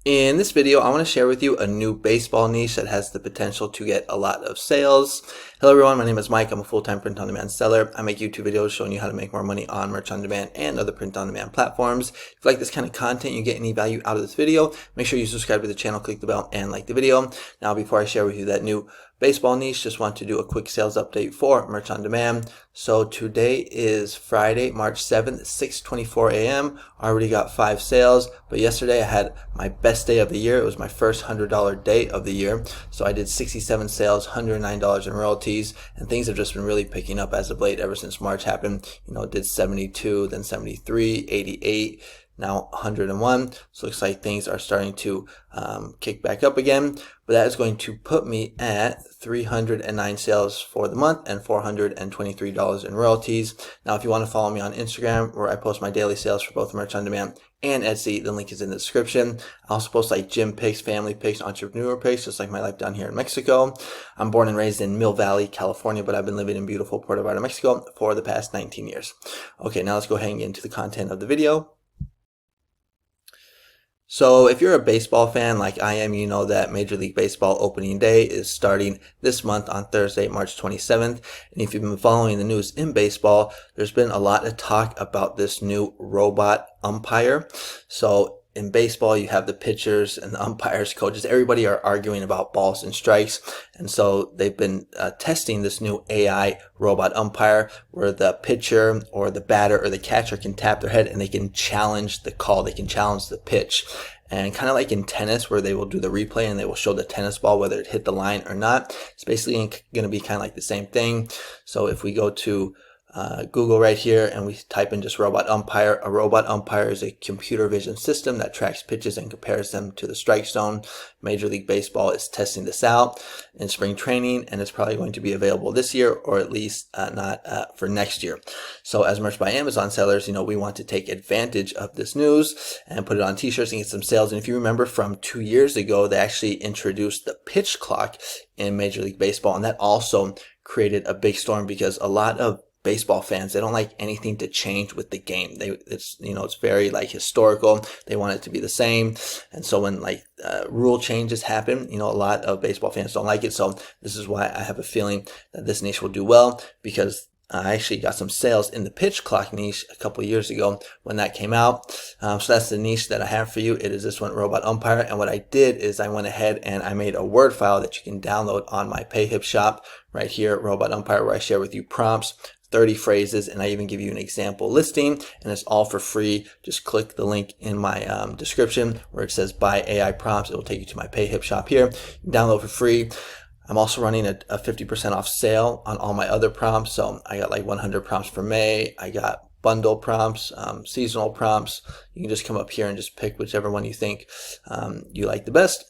In this video, I want to share with you a new baseball niche that has the potential to get a lot of sales. Hello everyone, my name is Mike. I'm a full-time print-on-demand seller. I make YouTube videos showing you how to make more money on merch-on-demand and other print-on-demand platforms. If you like this kind of content, you get any value out of this video, make sure you subscribe to the channel, click the bell, and like the video. Now, before I share with you that new baseball niche, just want to do a quick sales update for Merch on Demand. So today is Friday, March 7th, 6:24 a.m. I already got 5 sales, but yesterday I had my best day of the year. It was my first $100 day of the year. So I did 67 sales, $109 in royalties, and things have just been really picking up as of late ever since March happened. Did 72, then 73, 88. Now 101. So looks like things are starting to kick back up again, but that is going to put me at 309 sales for the month and $423 in royalties. Now, if you want to follow me on Instagram, where I post my daily sales for both Merch on Demand and Etsy, the link is in the description. I also post like gym pics, family pics, entrepreneur pics, just like my life down here in Mexico. I'm born and raised in Mill Valley, California, but I've been living in beautiful Puerto Vallarta, Mexico for the past 19 years. Okay, now let's go ahead and get into the content of the video. So if you're a baseball fan like I am, you know that Major League Baseball opening day is starting this month on Thursday, March 27th. And if you've been following the news in baseball, there's been a lot of talk about this new robot umpire. So in baseball, you have the pitchers and the umpires, coaches, everybody are arguing about balls and strikes. And so they've been testing this new AI robot umpire where the pitcher or the batter or the catcher can tap their head and they can challenge the call. They can challenge the pitch. And kind of like in tennis where they will do the replay and they will show the tennis ball whether it hit the line or not. It's basically going to be kind of like the same thing. So if we go to Google right here and we type in just robot umpire. A robot umpire is a computer vision system that tracks pitches and compares them to the strike zone. Major League Baseball is testing this out in spring training, and it's probably going to be available this year, or at least not for next year. So as Merch by Amazon sellers, we want to take advantage of this news and put it on t-shirts and get some sales. And if you remember from 2 years ago, they actually introduced the pitch clock in Major League Baseball, and that also created a big storm because a lot of baseball fans, they don't like anything to change with the game. It's very like historical. They want it to be the same. And so when rule changes happen, a lot of baseball fans don't like it. So this is why I have a feeling that this niche will do well, because I actually got some sales in the pitch clock niche a couple of years ago when that came out. So that's the niche that I have for you. It is this one, robot umpire. And what I did is I went ahead and I made a Word file that you can download on my PayHip shop right here, robot umpire, where I share with you prompts, 30 phrases, and I even give you an example listing, and it's all for free. Just click the link in my description where it says buy AI prompts. It will take you to my PayHip shop here. Download for free. I'm also running a 50% off sale on all my other prompts. So I got like 100 prompts for May. I got bundle prompts, seasonal prompts. You can just come up here and just pick whichever one you think you like the best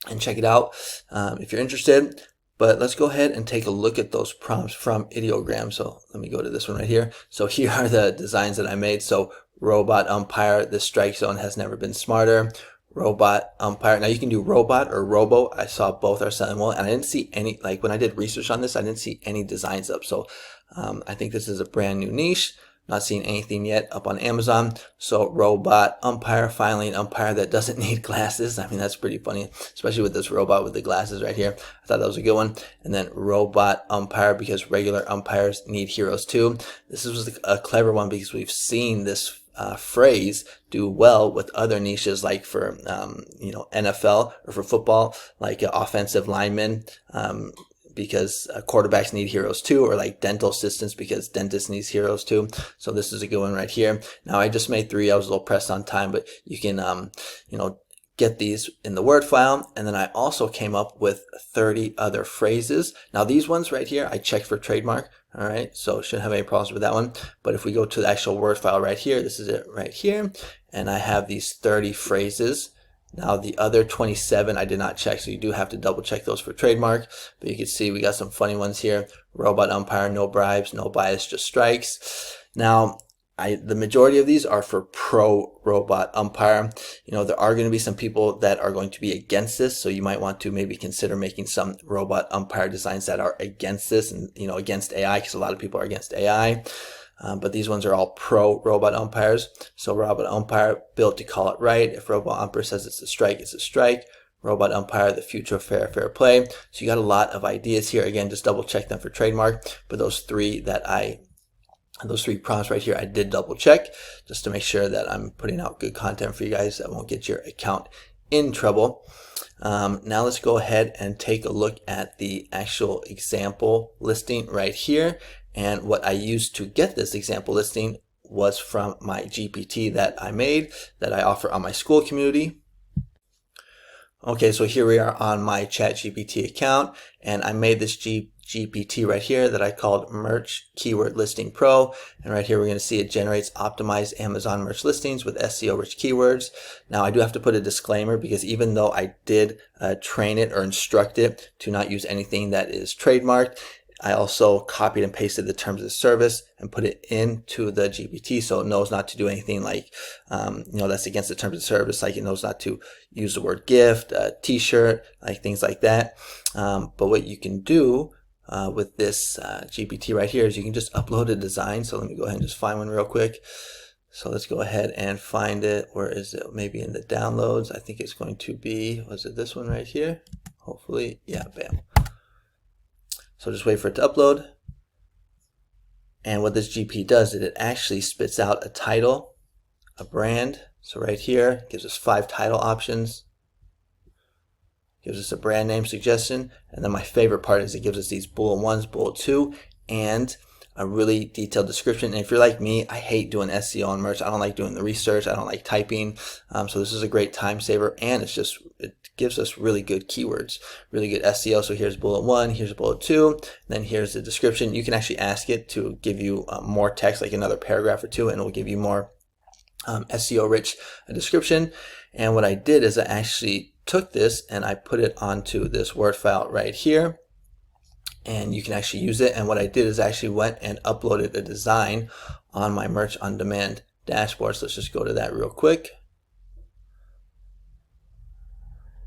and check it out if you're interested. But let's go ahead and take a look at those prompts from Ideogram. So let me go to this one right here. So here are the designs that I made. So robot umpire, the strike zone has never been smarter. Robot umpire. Now you can do robot or robo. I saw both are selling well, and I didn't see any, like when I did research on this, I didn't see any designs up. So I think this is a brand new niche. Not seeing anything yet up on Amazon. So robot umpire, finally an umpire that doesn't need glasses. I mean, that's pretty funny, especially with this robot with the glasses right here. I thought that was a good one. And then robot umpire, because regular umpires need heroes too. This was a clever one because we've seen this phrase do well with other niches, like for NFL or for football, like offensive linemen. Because quarterbacks need heroes too, or like dental assistants because dentists need heroes too. So this is a good one right here. Now I just made 3. I was a little pressed on time, but you can get these in the Word file. And then I also came up with 30 other phrases. Now these ones right here, I checked for trademark. All right, so shouldn't have any problems with that one. But if we go to the actual Word file right here, this is it right here, and I have these 30 phrases. Now the other 27 I did not check, so you do have to double check those for trademark. But you can see we got some funny ones here. Robot umpire, no bribes, no bias, just strikes. Now the majority of these are for pro robot umpire. There are going to be some people that are going to be against this, so you might want to maybe consider making some robot umpire designs that are against this and against AI, because a lot of people are against AI. but these ones are all pro robot umpires. So robot umpire, built to call it right. If robot umpire says it's a strike, it's a strike. Robot umpire, the future of fair play. So you got a lot of ideas here. Again, just double check them for trademark. But those three prompts right here, I did double check just to make sure that I'm putting out good content for you guys that won't get your account in trouble. Now let's go ahead and take a look at the actual example listing right here. And what I used to get this example listing was from my GPT that I made, that I offer on my SKOOL community. Okay, so here we are on my ChatGPT account, and I made this GPT right here that I called Merch Keyword Listing Pro. And right here we're going to see it generates optimized Amazon merch listings with SEO rich keywords. Now I do have to put a disclaimer, because even though I did train it or instruct it to not use anything that is trademarked, I also copied and pasted the terms of service and put it into the GPT, so it knows not to do anything like, that's against the terms of service. Like, it knows not to use the word gift, t-shirt, like things like that. But what you can do with this GPT right here is you can just upload a design. So let me go ahead and just find one real quick. So let's go ahead and find it. Where is it? Maybe in the downloads. I think it's going to be, was it this one right here? Hopefully, yeah, bam. So just wait for it to upload. And what this GP does is it actually spits out a title, a brand. So right here, it gives us 5 title options. Gives us a brand name suggestion. And then my favorite part is it gives us these bullet 1s, bullet 2, and a really detailed description. And if you're like me, I hate doing SEO on merch. I don't like doing the research. I don't like typing. So this is a great time saver, and it gives us really good keywords, really good SEO. So here's bullet 1, here's bullet 2, and then here's the description. You can actually ask it to give you more text, like another paragraph or two, and it will give you more SEO rich description. And what I did is I actually took this and I put it onto this Word file right here. And you can actually use it. And what I did is I actually went and uploaded a design on my Merch on Demand dashboard. So let's just go to that real quick.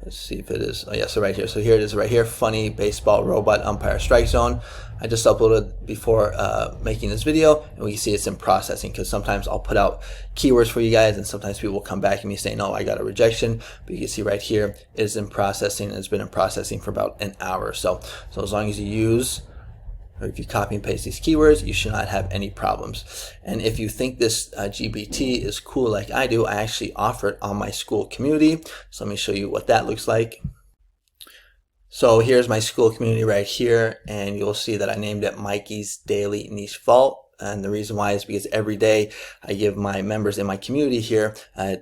Let's see if it is. Oh yeah, so right here. So here it is right here. Funny baseball robot umpire strike zone. I just uploaded before making this video, and we can see it's in processing, because sometimes I'll put out keywords for you guys and sometimes people will come back to me saying, no, I got a rejection. But you can see right here it is in processing, and it's been in processing for about an hour or so. So as long as you use, or if you copy and paste these keywords, you should not have any problems. And if you think this GPT is cool like I do, I actually offer it on my SKOOL community. So let me show you what that looks like. So here's my SKOOL community right here, and you'll see that I named it Mikey's Daily Niche Vault. And the reason why is because every day I give my members in my community here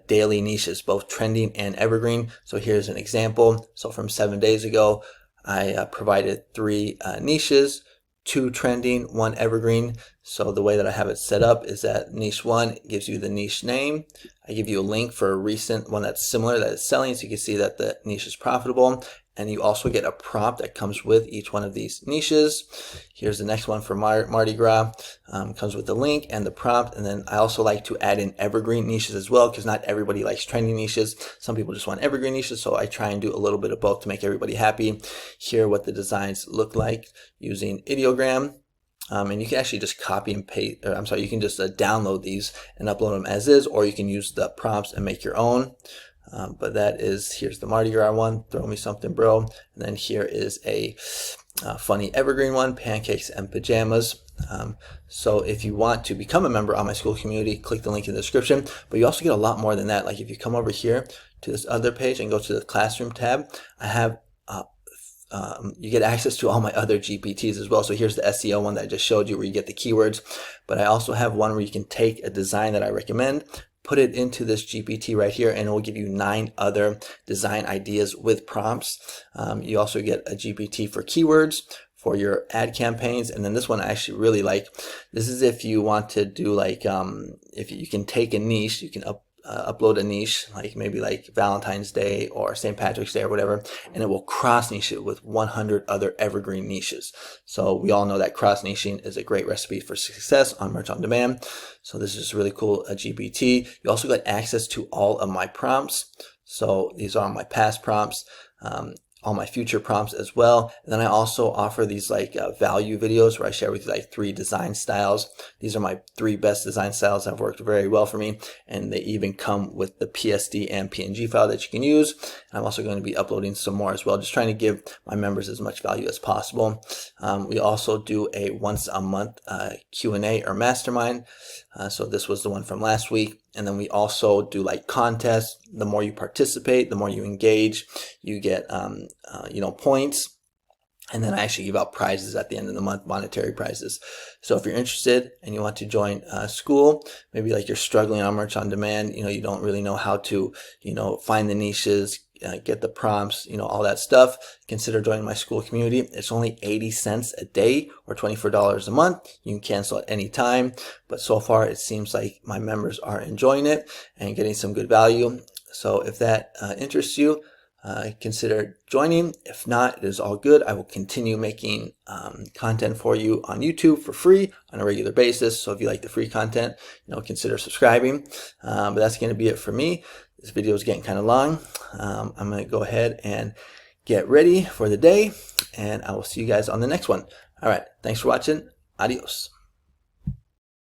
daily niches, both trending and evergreen. So here's an example. So from 7 days ago, I provided 3 niches, 2 trending, 1 evergreen. So the way that I have it set up is that niche 1 gives you the niche name. I give you a link for a recent one that's similar that is selling, so you can see that the niche is profitable. And you also get a prompt that comes with each one of these niches. Here's the next one for Mardi Gras. Comes with the link and the prompt. And then I also like to add in evergreen niches as well, because not everybody likes trending niches. Some people just want evergreen niches, so I try and do a little bit of both to make everybody happy. Here are what the designs look like using ideogram. And you can actually just copy and paste, or I'm sorry, you can just download these and upload them as is, or you can use the prompts and make your own. But that is, here's the Mardi Gras one, throw me something bro. And then here is a funny evergreen one, pancakes and pajamas. So if you want to become a member on my SKOOL community, click the link in the description. But you also get a lot more than that. Like if you come over here to this other page and go to the classroom tab, I have you get access to all my other GPTs as well. So here's the SEO one that I just showed you, where you get the keywords. But I also have one where you can take a design that I recommend, put it into this GPT right here, and it will give you 9 other design ideas with prompts. You also get a GPT for keywords for your ad campaigns. And then this one I actually really like. This is if you want to do like, if you can take a niche, you can upload a niche, like maybe like Valentine's Day or St. Patrick's Day or whatever, and it will cross niche it with 100 other evergreen niches. So we all know that cross niching is a great recipe for success on Merch on Demand. So this is really cool, a GPT. You also got access to all of my prompts. So these are my past prompts. all my future prompts as well. And then I also offer these like value videos where I share with you like 3 design styles. These are my 3 best design styles that have worked very well for me, and they even come with the PSD and PNG file that you can use. And I'm also going to be uploading some more as well, just trying to give my members as much value as possible. We also do a once a month Q&A or mastermind. So this was the one from last week. And then we also do like contests. The more you participate, the more you engage, you get points. And then I actually give out prizes at the end of the month, monetary prizes. So if you're interested and you want to join SKOOL, maybe like you're struggling on merch on demand, you don't really know how to, find the niches, get the prompts, all that stuff, consider joining my SKOOL community. It's only 80 cents a day or $24 a month. You can cancel at any time, but so far it seems like my members are enjoying it and getting some good value. So if that interests you, consider joining. If not, it is all good. I will continue making content for you on YouTube for free on a regular basis. So if you like the free content, consider subscribing. But that's going to be it for me. This video is getting kind of long. I'm going to go ahead and get ready for the day, and I will see you guys on the next one. All right. Thanks for watching. Adios.